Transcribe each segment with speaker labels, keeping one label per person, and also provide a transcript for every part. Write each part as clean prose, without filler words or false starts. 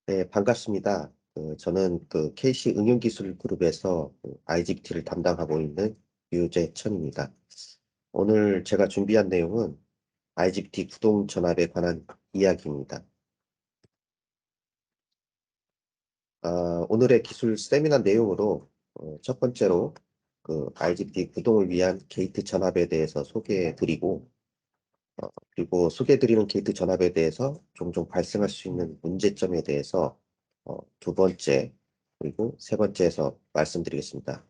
Speaker 1: 네, 반갑습니다. 저는 KC 응용기술그룹에서 IGBT를 담당하고 있는 유재천입니다. 오늘 제가 준비한 내용은 IGBT 구동 전압에 관한 이야기입니다. 오늘의 기술 세미나 내용으로 첫 번째로 IGBT 구동을 위한 게이트 전압에 대해서 소개해드리고, 그리고 소개해드리는 게이트 전압에 대해서 종종 발생할 수 있는 문제점에 대해서 두 번째, 그리고 세 번째에서 말씀드리겠습니다.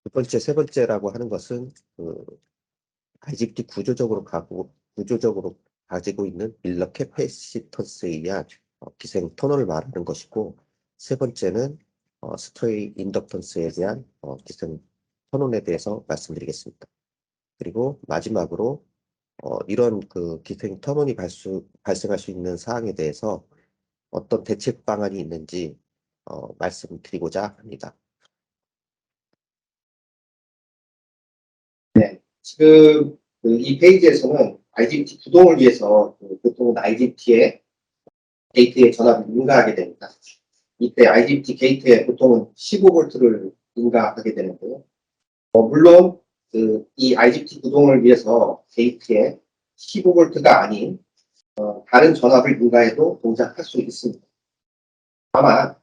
Speaker 1: 두 번째, 세 번째라고 하는 것은 IGBT 구조적으로 가지고 있는 밀러 캐패시턴스에 의한 기생 터널을 말하는 것이고, 세 번째는 스트레이 인덕턴스에 대한 기생 터널에 대해서 말씀드리겠습니다. 그리고 마지막으로 이런 기생 터널이 발생할 수 있는 사항에 대해서 어떤 대책 방안이 있는지 말씀드리고자 합니다.
Speaker 2: 네, 지금 이 페이지에서는 IGBT 구동을 위해서 보통은 IGBT의 게이트에 전압을 인가하게 됩니다. 이때 IGBT 게이트에 보통은 15V를 인가하게 되는데요. 물론 이 IGBT 구동을 위해서 게이트에 15V가 아닌 다른 전압을 인가해도 동작할 수 있습니다. 다만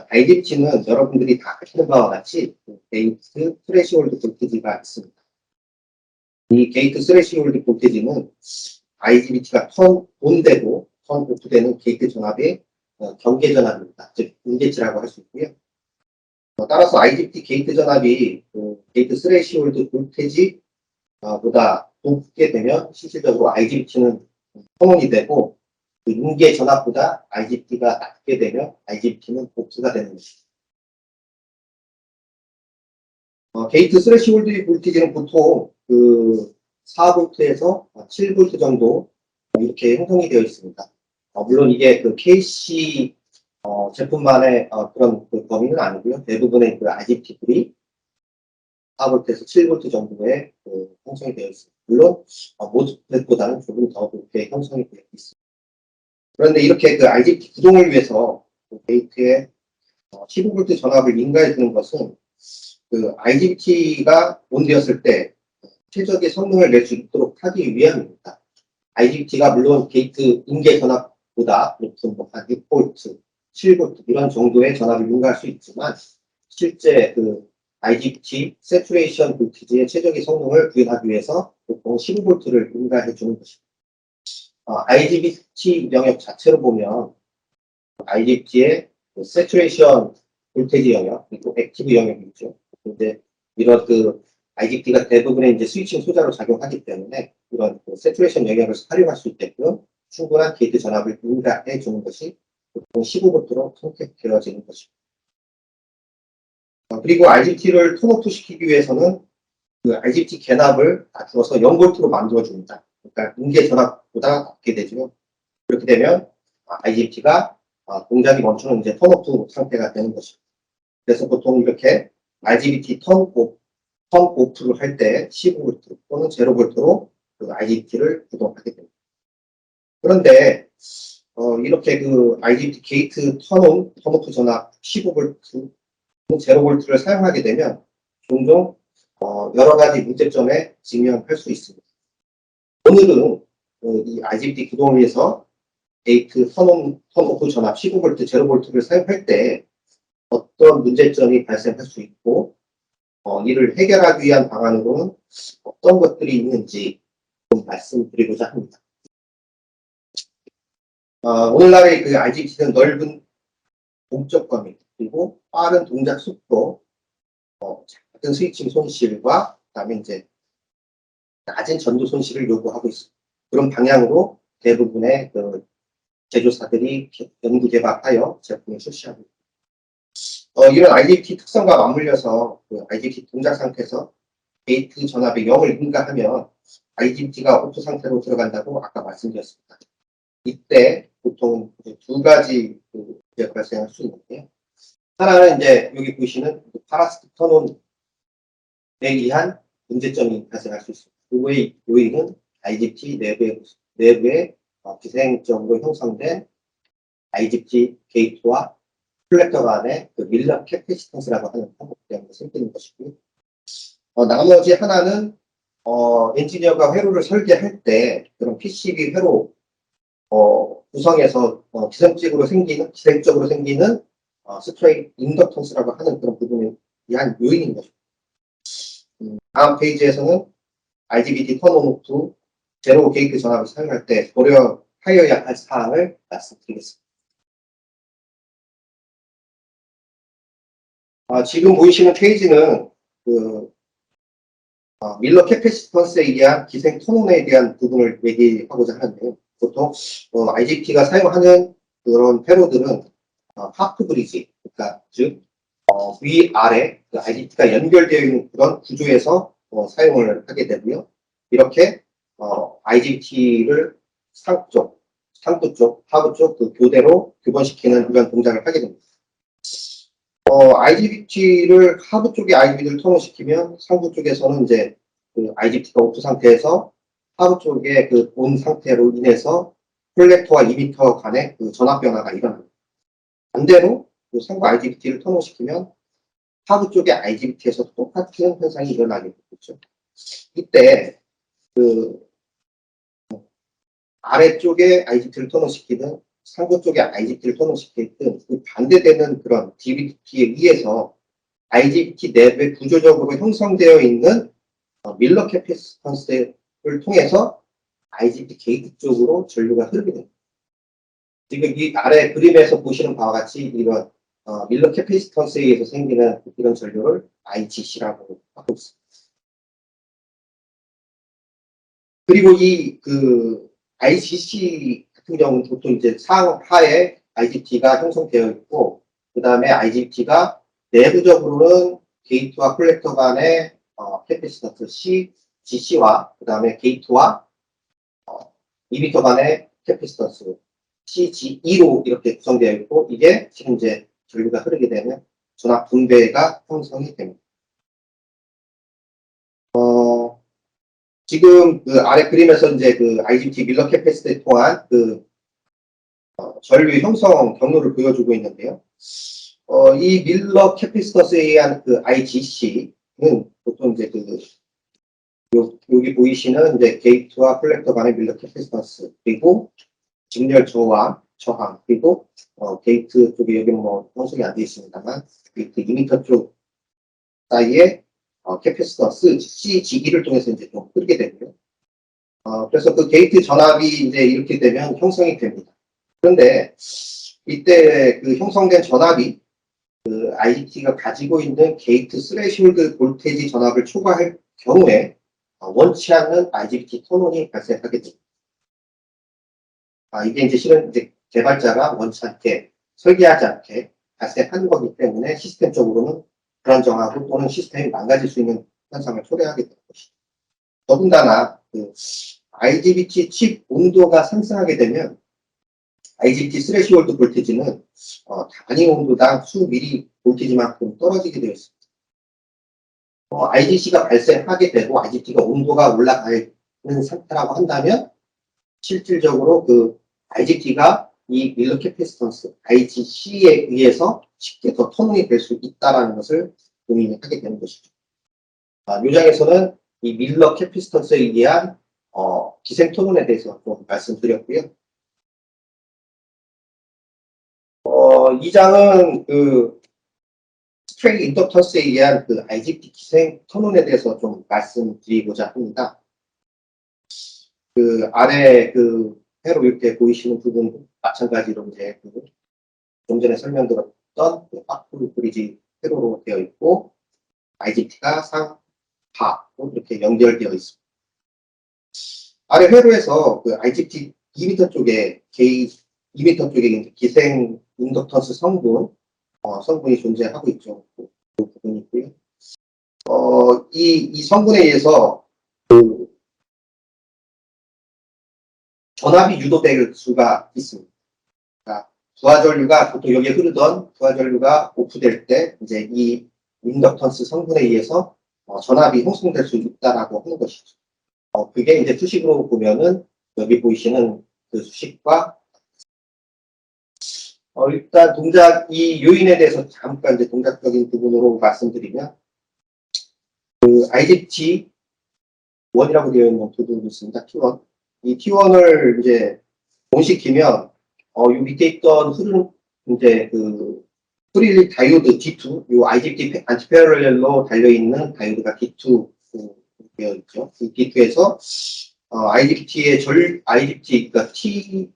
Speaker 2: IGBT는 여러분들이 다 아시는 바와 같이 게이트 트레시홀드 볼티지가 있습니다. 이 게이트 스레시홀드 볼테이지는 IGBT가 턴 온되고 턴 오프되는 게이트 전압의 경계 전압입니다. 즉 임계치라고 할 수 있고요. 따라서 IGBT 게이트 전압이 게이트 스레시홀드 볼테이지 보다 높게 되면 실질적으로 IGBT는 턴온이 되고 그 임계 전압보다 IGBT가 낮게 되면 IGBT는 오프가 되는 것입니다. 게이트 스레시홀드 볼티지는 보통 4V에서 7V 정도 이렇게 형성이 되어 있습니다. 물론 이게 KC 제품만의 그런 범위는 아니고요. 대부분의 IGBT들이 4V에서 7V 정도의 형성이 되어 있습니다. 물론 모스펫보다는 조금 더 높게 형성이 되어 있습니다. 그런데 이렇게 IGBT 구동을 위해서 게이트에 15V 전압을 인가해 주는 것은 IGBT가 온되었을 때 최적의 성능을 낼 수 있도록 하기 위함입니다. IGBT가 물론 게이트 임계 전압보다 높은 한 6V, 7V 이런 정도의 전압을 인가할 수 있지만 실제 IGBT 세츄레이션 볼티지의 최적의 성능을 구현하기 위해서 보통 15V를 인가해 주는 것입니다. IGBT 영역 자체로 보면 IGBT의 세츄레이션 볼테이지 영역, 그리고 액티브 영역이 있죠. 근데 이런 IGBT가 대부분의 이제 스위칭 소자로 작용하기 때문에 이런 세츄레이션 영역을 활용할 수 있게끔 충분한 게이트 전압을 인가해 주는 것이 보통 15V로 선택되어지는 것입니다. 그리고 IGBT를 톤오프 시키기 위해서는 IGBT 개납을 낮추어서 0V로 만들어줍니다. 그러니까 임계 전압보다 낮게 되죠. 그렇게 되면 IGBT가 동작이 멈추는 이제 턴오프 상태가 되는 것입니다. 그래서 보통 이렇게 IGBT 턴오프를 할 때 15V 또는 0V로 IGBT를 구동하게 됩니다. 그런데 이렇게 IGBT 게이트 턴오프 전압 15V, 0V를 사용하게 되면 종종 여러 가지 문제점에 직면할 수 있습니다. 오늘은 이 IGBT 구동을 위해서 게이트 턴오프 전압 15V, 0V를 사용할 때 어떤 문제점이 발생할 수 있고 이를 해결하기 위한 방안으로는 어떤 것들이 있는지 좀 말씀드리고자 합니다. 오늘날의 IGBT는 넓은 동적 범위 그리고 빠른 동작 속도, 작은 스위칭 손실과 그다음에 이제 낮은 전도 손실을 요구하고 있습니다. 그런 방향으로 대부분의 제조사들이 연구 개발하여 제품을 출시하고 있습니다. 이런 IGBT 특성과 맞물려서 IGBT 동작 상태에서 게이트 전압의 0을 인가하면 IGBT가 오프 상태로 들어간다고 아까 말씀드렸습니다. 이때 보통 두 가지 문제가 발생할 수 있는데요. 하나는 이제 여기 보시는 파라스틱 턴온에 의한 문제점이 발생할 수 있습니다. 그의 요인은 IGBT 내부에 기생적으로 형성된 IGBT 게이트와 콜렉터 간의 그 밀러 캐패시턴스라고 하는 방법 때문에 생기는 것이고요. 나머지 하나는 엔지니어가 회로를 설계할 때 그런 PCB 회로 구성에서 기생적으로 생기는 스트레이트 인덕턴스라고 하는 그런 부분에 의한 요인인 것입니다. 다음 페이지에서는 IGBT 턴온오프 제로 게이트 전압을 사용할 때 고려하여야 할 사항을 말씀드리겠습니다. 지금 보이시는 페이지는 밀러 캐패시턴스에 의한 기생 턴온에 대한 부분을 얘기하고자 하는데요. 보통 IGBT가 사용하는 그런 회로들은 하프 브리지, 그러니까 즉 위아래 그 IGBT가 연결되어 있는 그런 구조에서 사용을 하게 되고요. 이렇게 IGBT를 상부 쪽, 하부 쪽 그 교대로 교번시키는 이런 동작을 하게 됩니다. IGBT를 하부 쪽에 IGBT를 통합시키면 상부 쪽에서는 이제 그 IGBT가 오프 상태에서 하부 쪽에 그 온 상태로 인해서 콜렉터와 이미터 간의 그 전압 변화가 일어납니다. 반대로 그 상부 IGBT를 통합시키면 하부 쪽의 IGBT에서 똑같은 현상이 일어나게 되겠죠. 이때 그 아래쪽에 IGBT를 통합시키든 상부 쪽에 IGBT를 통합시키든 그 반대되는 그런 DBT에 의해서 IGBT 내부에 구조적으로 형성되어 있는 밀러 캐패시턴스를 통해서 IGBT 게이트 쪽으로 전류가 흐르게 됩니다. 지금 이 아래 그림에서 보시는 바와 같이 이런 밀러 캐패시턴스에 의해서 생기는 이런 전류를 IGC라고 하고 있습니다. 그리고 이 IGC 같은 경우는 보통 이제 상하에 IGBT가 형성되어 있고, 그 다음에 IGBT가 내부적으로는 게이트와 콜렉터 간의 캐패시턴스 GC와 그 다음에 게이트와 이미터 간의 캐패시턴스 CGE로 이렇게 구성되어 있고, 이게 지금 이제 전류가 흐르게 되면 전압 분배가 형성이 됩니다. 지금 그 아래 그림에서 이제 그 IGBT 밀러 캐패시티를 통한 전류 형성 경로를 보여주고 있는데요. 이 밀러 캐패시터스에 의한 그 IGC는 보통 이제 여기 보이시는 이제 게이트와 콜렉터 간의 밀러 캐패시턴스, 그리고 직렬 저항, 그리고 게이트 쪽에 여기는 뭐 형성이 안 되어 있습니다만 게이트 이미터 쪽 사이에 캐패시턴스 CGE를 통해서 이제 좀 흐르게 되고요. 그래서 그 게이트 전압이 이제 이렇게 되면 형성이 됩니다. 그런데 이때 그 형성된 전압이 그 IGBT가 가지고 있는 게이트 스레시홀드 볼테이지 전압을 초과할 경우에 원치 않는 IGBT 턴온이 발생하게 됩니다. 이게 이제 실은 이제 개발자가 원치 않게 설계하지 않게 발생하는 거기 때문에 시스템적으로는 불안정하고 또는 시스템이 망가질 수 있는 현상을 초래하게 되는 것이죠. 더군다나 그 IGBT 칩 온도가 상승하게 되면 IGBT 스레시홀드 볼테이지는 단위 온도당 수 미리 볼테이지만큼 떨어지게 되어 있습니다. IGC가 발생하게 되고 IGBT가 온도가 올라가는 상태라고 한다면 실질적으로 그 IGBT가 이 밀러 캐패시턴스 IGC에 의해서 쉽게 더 턴온이 될 수 있다는 것을 의미하게 되는 것이죠. 이 장에서는 이 밀러 캐패시턴스에 의한 기생 턴온에 대해서 좀 말씀드렸고요. 이 장은 그 스트레이트 인덕턴스에 의한 그 IGBT 기생 턴온에 대해서 좀 말씀드리고자 합니다. 그 아래 그 회로 이렇게 보이시는 부분도 마찬가지로 이제 좀 전에 설명드렸던 하프 브리지 회로로 되어 있고 IGBT가 상하로 이렇게 연결되어 있습니다. 아래 회로에서 그 IGBT 2m 쪽에 2m 쪽에 기생 인덕턴스 성분이 존재하고 있죠. 그 부분이 있고요. 이 성분에 의해서 그 전압이 유도될 수가 있습니다. 그러니까 부하전류가 보통 여기에 흐르던 부하전류가 오프될 때 이제 이 인덕턴스 성분에 의해서 전압이 형성될 수 있다라고 하는 것이죠. 그게 이제 수식으로 보면은 여기 보이시는 그 수식과 일단 이 요인에 대해서 잠깐 이제 동작적인 부분으로 말씀드리면, IGT 1이라고 되어 있는 부분이 있습니다. T1. 이 T1을 이제 온시키면, 요 밑에 있던 이제 프리리 다이오드 D2, 요 IGT 안티패러렐로 달려있는 다이오드가 D2 되어 있죠. 이 D2에서, IGT의 그러니까 T1의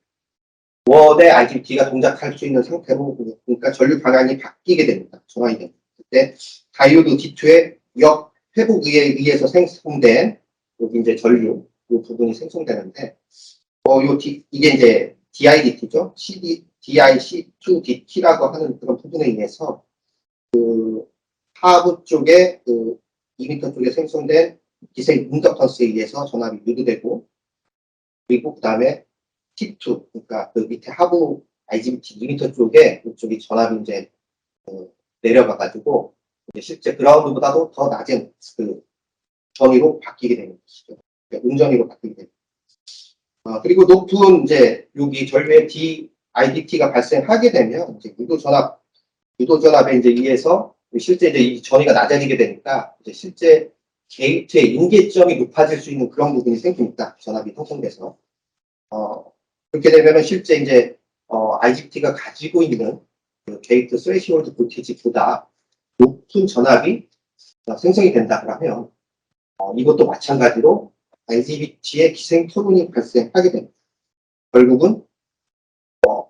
Speaker 2: IGT가 동작할 수 있는 상태로, 그러니까 전류 방향이 바뀌게 됩니다. 전환이 됩니다. 그때 다이오드 D2의 역 회복에 의해서 생성된, 여기 이제 전류, 이 부분이 생성되는데, 이게 이제 DIDT죠. DIC2DT라고 하는 그런 부분에 의해서, 하부 쪽에, 2m 쪽에 생성된 기생 인덕턴스에 의해서 전압이 유도되고, 그리고 그 다음에 T2, 그러니까 그 밑에 하부 IGBT 2m 쪽에, 이쪽이 전압이 이제, 내려가가지고, 이제 실제 그라운드보다도 더 낮은 전위로 바뀌게 되는 것이죠. 음전위로 바뀌게 됩니다. 그리고 높은 이제 여기 전류의 DIDT가 발생하게 되면 이제 유도전압에 이제 의해서 실제 이제 이 전위가 낮아지게 되니까 이제 실제 게이트의 인계점이 높아질 수 있는 그런 부분이 생깁니다. 전압이 형성돼서. 그렇게 되면은 실제 이제 IGBT가 가지고 있는 그 게이트 스레시홀드 볼티지보다 높은 전압이 생성이 된다 그러면 이것도 마찬가지로 IGBT의 기생 토론이 발생하게 됩니다. 결국은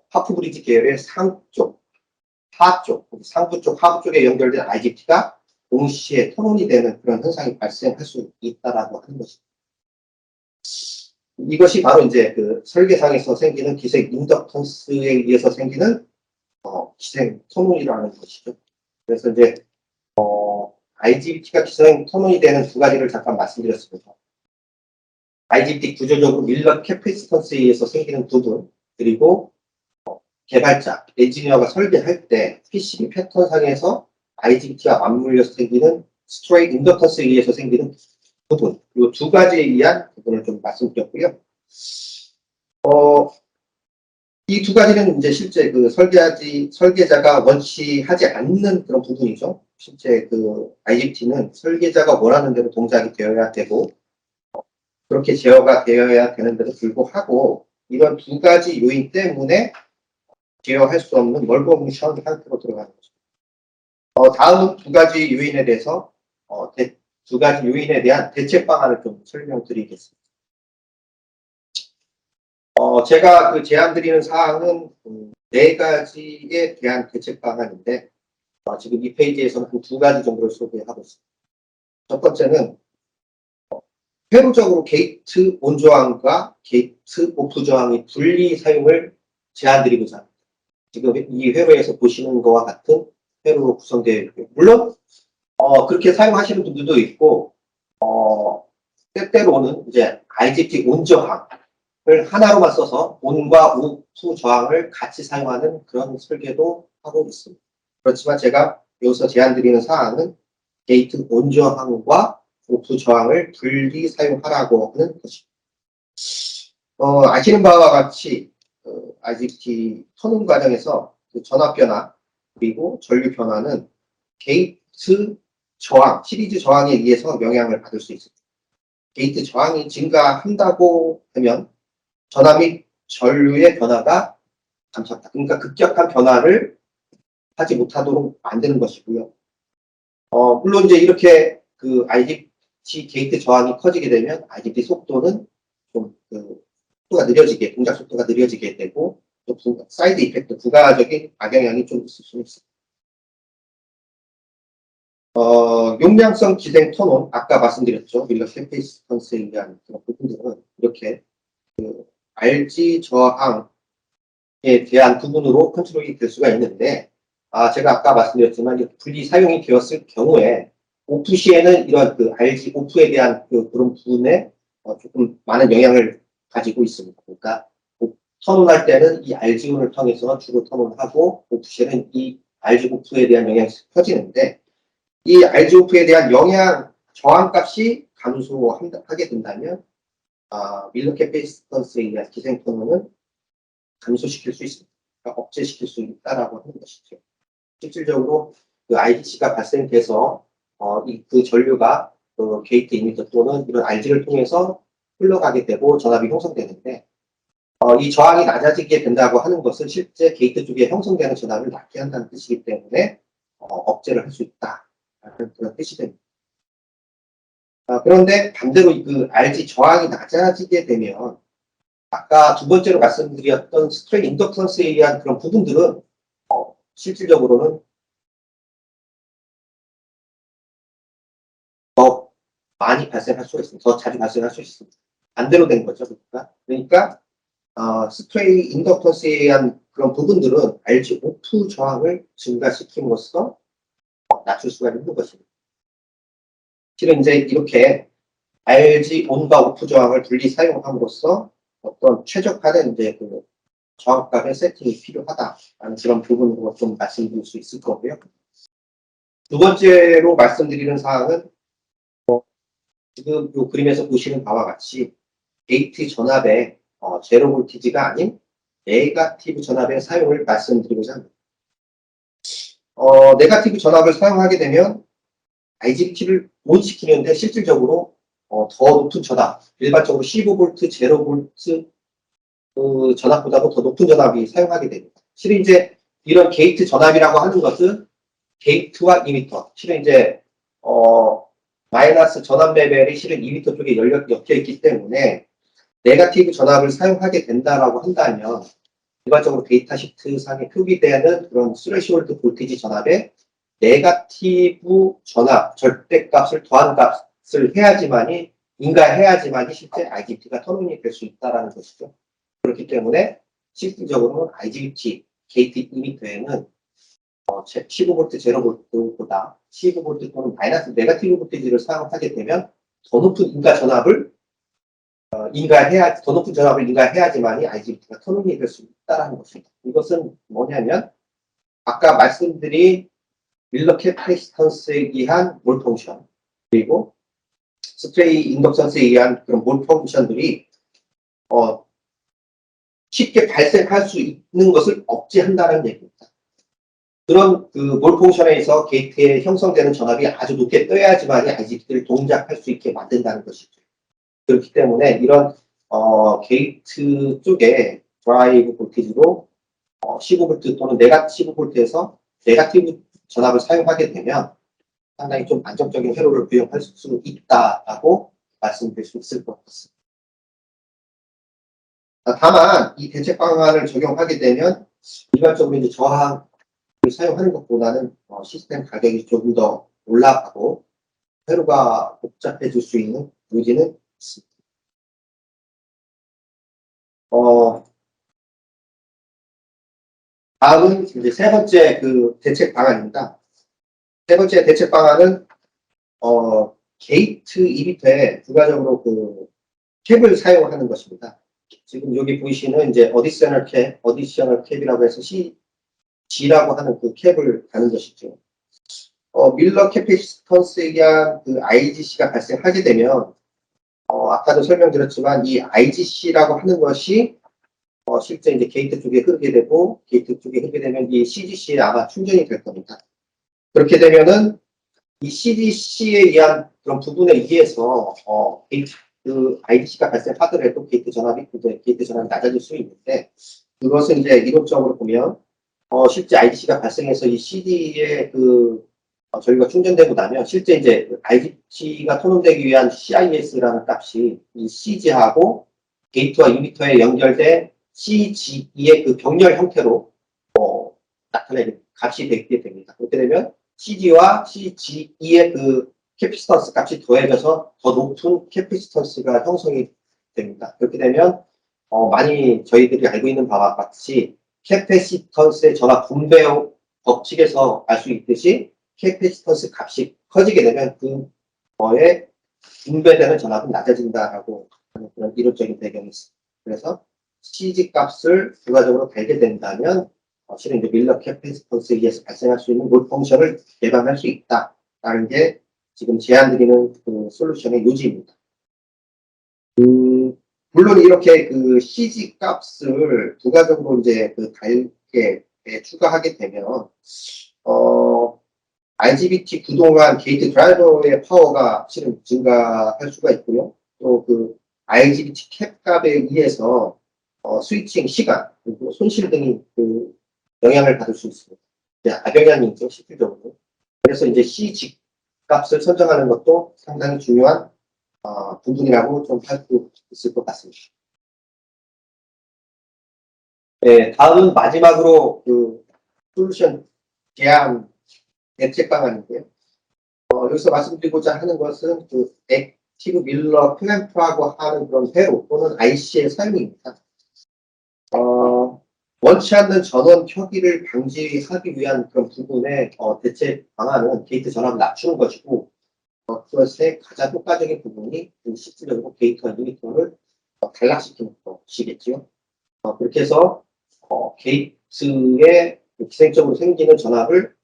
Speaker 2: 하프 브리지 계열의 상부 쪽, 하부 쪽에 연결된 IGBT가 동시에 토론이 되는 그런 현상이 발생할 수 있다라고 하는 것입니다. 이것이 바로 이제 설계상에서 생기는 기생 인덕턴스에 의해서 생기는 기생 토론이라는 것이죠. 그래서 이제 IGBT가 기생 토론이 되는 두 가지를 잠깐 말씀드렸습니다. IGBT 구조적으로 밀러 캐피시턴스에 의해서 생기는 부분, 그리고 개발자, 엔지니어가 설계할 때 PCB 패턴상에서 IGBT와 맞물려서 생기는 스트레이트 인덕턴스에 의해서 생기는 부분, 이 두 가지에 의한 부분을 좀 말씀드렸고요. 이 두 가지는 이제 실제 설계자가 원치 하지 않는 그런 부분이죠. 실제 IGBT는 설계자가 원하는 대로 동작이 되어야 되고, 그렇게 제어가 되어야 되는데도 불구하고, 이런 두 가지 요인 때문에 제어할 수 없는 멀버뭉션 상태로 들어가는 거죠. 다음 두 가지 요인에 대해서, 두 가지 요인에 대한 대책 방안을 좀 설명드리겠습니다. 제가 제안드리는 사항은 네 가지에 대한 대책 방안인데, 지금 이 페이지에서는 한 두 가지 정도를 소개하고 있습니다. 첫 번째는, 회로적으로 게이트 온 저항과 게이트 오프 저항의 분리 사용을 제안드리고자 합니다. 지금 이 회로에서 보시는 것과 같은 회로로 구성되어 있고요. 물론 그렇게 사용하시는 분들도 있고, 때때로는 이제 IGBT 온 저항을 하나로만 써서 온과 오프 저항을 같이 사용하는 그런 설계도 하고 있습니다. 그렇지만 제가 여기서 제안드리는 사항은 게이트 온 저항과 오프 저항을 분리 사용하라고 하는 것입니다. 아시는 바와 같이 IGBT 터는 과정에서 전압 변화 그리고 전류 변화는 게이트 저항, 시리즈 저항에 의해서 영향을 받을 수 있습니다. 게이트 저항이 증가한다고 하면 전압 및 전류의 변화가 감소한다. 그러니까 급격한 변화를 하지 못하도록 만드는 것이고요. 물론 이제 이렇게 IGBT 게이트 저항이 커지게 되면 IGBT 속도는 좀 속도가 느려지게, 동작 속도가 느려지게 되고, 또 사이드 이펙트, 부가적인 악영향이 좀 있을 수 있습니다. 용량성 기생 턴온, 아까 말씀드렸죠. 밀러 캐피시턴스에 의한 그런 부분들은 이렇게 RG 저항에 대한 부분으로 컨트롤이 될 수가 있는데, 제가 아까 말씀드렸지만 분리 사용이 되었을 경우에 오프 시에는 이런 RG 오프에 대한 그런 부분에 조금 많은 영향을 가지고 있습니다. 그러니까 턴온할 때는 이 RG온을 통해서 주로 턴온하고 오프 시에는 이 RG 오프에 대한 영향이 커지는데, 이 RG 오프에 대한 영향 저항값이 감소하게 된다면 밀러 캐피시턴스에 의한 기생 턴온은 감소시킬 수 있습니다. 억제시킬 수 있다라고 하는 것이죠. 실질적으로 그 IDC가 발생돼서 그 전류가 그 게이트 이미터 또는 이런 RG를 통해서 흘러가게 되고 전압이 형성되는데 이 저항이 낮아지게 된다고 하는 것은 실제 게이트 쪽에 형성되는 전압을 낮게 한다는 뜻이기 때문에 억제를 할 수 있다라는 그런 뜻이 됩니다. 그런데 반대로 그 RG 저항이 낮아지게 되면 아까 두 번째로 말씀드렸던 스트레인 인덕턴스에 의한 그런 부분들은 실질적으로는 더 많이 발생할 수가 있습니다. 더 자주 발생할 수 있습니다. 반대로 된 거죠. 그러니까 스트레인 인덕턴스에 의한 그런 부분들은 RG 오프 저항을 증가시킴으로써 낮출 수가 있는 것입니다. 실은 이제 이렇게 RG 온과 오프 저항을 분리 사용함으로써 어떤 최적화된 이제 그 저항값의 세팅이 필요하다라는 그런 부분으로 좀 말씀드릴 수 있을 거고요. 두 번째로 말씀드리는 사항은 지금 이 그림에서 보시는 바와 같이 게이트 전압의 제로 볼티지가 아닌 네거티브 전압의 사용을 말씀드리고자 합니다. 네거티브 전압을 사용하게 되면 IGBT를 온 시키는데 실질적으로 더 높은 전압, 일반적으로 15V, 제로볼트 그 전압보다도 더 높은 전압이 사용하게 됩니다. 실은 이제 이런 게이트 전압이라고 하는 것은 게이트와 이미터, 실은 이제 마이너스 전압 레벨이 실은 이미터 쪽에 엮여 있기 때문에 네거티브 전압을 사용하게 된다라고 한다면 일반적으로 데이터 시트 상에 표기되는 그런 스레시홀드 볼티지 전압에 네거티브 전압 절대값을 더한 값을 해야지만이 인가해야지만이 실제 IGBT가 턴온이 될 수 있다라는 것이죠. 그렇기 때문에 실질적으로는 IGBT 게이트 이미터에는 15V 제로볼트보다 15V 또는 마이너스 네거티브 볼티지를 사용하게 되면 더 높은 인가 전압을 더 높은 전압을 인가해야지만이 IGBT가 턴온이 될 수 있다는 것입니다. 이것은 뭐냐면 아까 말씀드린 밀러 캐패시턴스에 의한 몰 펑션 그리고 스트레이 인덕션스에 의한 그런 몰 펑션들이 쉽게 발생할 수 있는 것을 억제한다는 얘기입니다. 그런 그 몰 펑션에서 게이트에 형성되는 전압이 아주 높게 떠야지만이 IGBT를 동작할 수 있게 만든다는 것이죠. 그렇기 때문에 이런 게이트 쪽에 드라이브 볼티지로 15V 또는 네거티브 볼트에서 네거티브 전압을 사용하게 되면 상당히 좀 안정적인 회로를 구현할 수 있다라고 말씀드릴 수 있을 것 같습니다. 다만 이 대책 방안을 적용하게 되면 일반적으로 이제 저항을 사용하는 것보다는 시스템 가격이 조금 더 올라가고 회로가 복잡해질 수 있는 요지는 있습니다. 다음은 이제 세 번째 그 대책 방안입니다. 세 번째 대책 방안은 게이트 이미터에 부가적으로 그 캡을 사용하는 것입니다. 지금 여기 보이시는 이제 어디셔널 캡이라고 해서 G라고 하는 그 캡을 가는 것이죠. 밀러 캐패시턴스에 의한 그 IGC가 발생하게 되면 아까도 설명드렸지만 이 IGC라고 하는 것이 실제 이제 게이트 쪽에 흐르게 되고 게이트 쪽에 흐르게 되면 이 CGC에 아마 충전이 될 겁니다. 그렇게 되면은 이 CGC에 의한 그런 부분에 의해서 그 IDC가 발생하더라도 게이트 전압이 낮아질 수 있는데 그것은 이제 이론적으로 보면 실제 IDC가 발생해서 이 CD에 저희가 충전되고 나면 실제 이제 IDC가 토론되기 위한 CIS라는 값이 이 CG하고 게이트와 이미터에 연결된 CGE의 그 병렬 형태로 나타내는 값이 되게 됩니다. 그렇게 되면 CG와 CGE의 그 캐피시턴스 값이 더해져서 더 높은 캐피시턴스가 형성이 됩니다. 그렇게 되면 많이 저희들이 알고 있는 바와 같이 캐피시턴스의 전압 분배 법칙에서 알 수 있듯이 캐피시턴스 값이 커지게 되면 그거에 분배되는 전압은 낮아진다라고 하는 그런 이론적인 배경이 있습니다. 그래서 CG 값을 부가적으로 달게 된다면 실은 이제 밀러 캐패시턴스에 의해서 발생할 수 있는 몰 펑션을 예방할 수 있다라는 게 지금 제안드리는 그 솔루션의 요지입니다. 물론 이렇게 그 CG 값을 부가적으로 이제 달게 10개에 추가하게 되면, IGBT 구동한 게이트 드라이버의 파워가 실은 증가할 수가 있고요. 또 그 IGBT 캡 값에 의해서 스위칭 시간, 그리고 손실 등이 그 영향을 받을 수 있습니다. 악영향이 있죠, 실질적으로. 그래서 이제 C 값을 선정하는 것도 상당히 중요한 부분이라고 좀 할 수 있을 것 같습니다. 네, 다음은 마지막으로 그 솔루션 제안 대책 방안인데요. 여기서 말씀드리고자 하는 것은 그 액티브 밀러 클램프라고 하는 그런 회로 또는 IC의 사용입니다. 원치 않는 전원 켜기를 방지하기 위한 그런 부분의 대책 방안은 게이트 전압을 낮추는 것이고, 그것의 가장 효과적인 부분이 실질적으로 게이트 리미터를 단락시키는 것이겠지요. 그렇게 해서 게이트에 기생적으로 생기는 전압을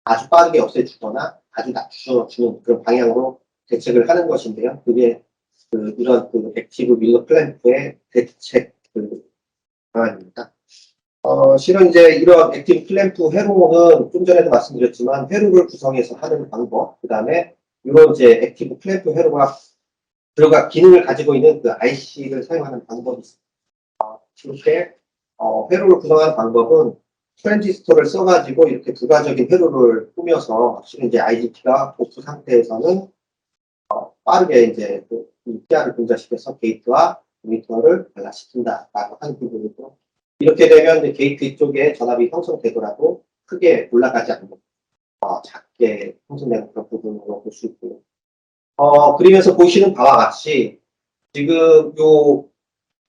Speaker 2: 아주 빠르게 없애주거나 아주 낮춰주는 그런 방향으로 대책을 하는 것인데요. 그게 이런 액티브 밀러 클램프의 대책 방안입니다. 실은 이제 이런 액티브 클램프 회로는 좀 전에도 말씀드렸지만 회로를 구성해서 하는 방법, 그 다음에 이런 이제 액티브 클램프 회로가 들어가 기능을 가지고 있는 그 IC를 사용하는 방법이 있습니다. 이렇게 회로를 구성하는 방법은 트랜지스터를 써가지고 이렇게 부가적인 회로를 꾸며서 실은 이제 IGBT가 오프 상태에서는 빠르게 이제 이 PR을 동작시켜서 게이트와 모니터를 발라시킨다라고 하는 부분이고, 이렇게 되면 이제 게이트 쪽에 전압이 형성되더라도 크게 올라가지 않는 작게 형성되는 그런 부분으로 볼 수 있고요. 그림에서 보시는 바와 같이 지금 요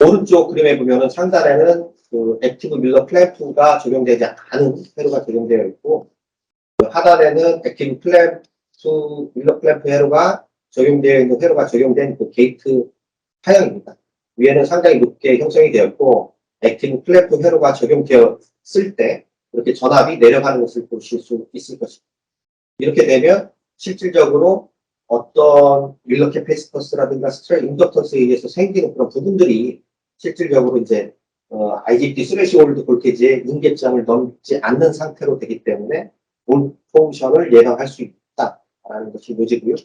Speaker 2: 오른쪽 그림에 보면은 상단에는 그 액티브 밀러 클램프가 적용되지 않은 회로가 적용되어 있고, 그 하단에는 액티브 클램프 밀러 클램프 회로가 적용되어 있는 회로가 적용된 그 게이트 파형입니다. 위에는 상당히 높게 형성이 되었고, 액티브 클램프 회로가 적용되었을 때 이렇게 전압이 내려가는 것을 보실 수 있을 것입니다. 이렇게 되면 실질적으로 어떤 밀러 캐패시터스라든가 스트레 인덕턴스에 의해서 생기는 그런 부분들이 실질적으로 이제 IGBT 스레시홀드 볼테이지의 임계점을 넘지 않는 상태로 되기 때문에 몰포션을 예방할 수 있다라는 것이 논지고요.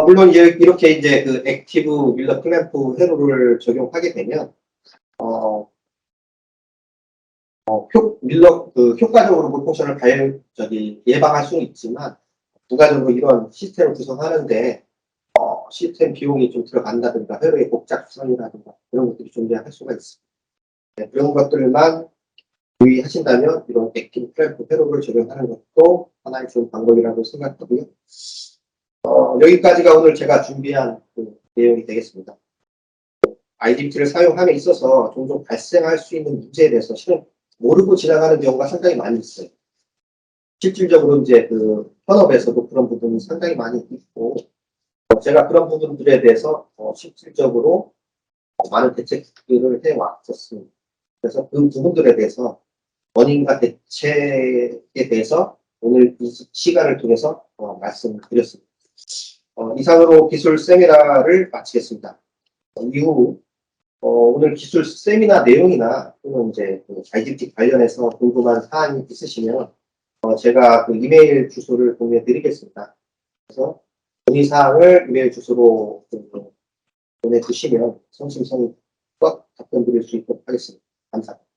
Speaker 2: 물론 이렇게 이제 그 액티브 밀러 클램프 회로를 적용하게 되면 효과적으로 몰포션을 예방할 수는 있지만, 부가적으로 이런 시스템을 구성하는데 시스템 비용이 좀 들어간다든가 회로의 복잡성이라든가 그런 것들이 존재할 수가 있습니다. 네, 그런 것들만 유의하신다면 이런 액티브 클램프 회로를 적용하는 것도 하나의 좋은 방법이라고 생각하고요. 여기까지가 오늘 제가 준비한 그 내용이 되겠습니다. IGBT를 사용함에 있어서 종종 발생할 수 있는 문제에 대해서 실은 모르고 지나가는 경우가 상당히 많이 있어요. 실질적으로 이제 그 현업에서도 그런 부분이 상당히 많이 있고, 제가 그런 부분들에 대해서 실질적으로 많은 대책들을 해왔었습니다. 그래서 그 부분들에 대해서 원인과 대책에 대해서 오늘 이 시간을 통해서 말씀드렸습니다. 이상으로 기술 세미나를 마치겠습니다. 이후 오늘 기술 세미나 내용이나 또는 이제 그 IGBT 관련해서 궁금한 사항이 있으시면 제가 그 이메일 주소를 공유해 드리겠습니다. 그래서 문의사항을 이메일 주소로 보내주시면 성심성의껏 답변 드릴 수 있도록 하겠습니다. 감사합니다.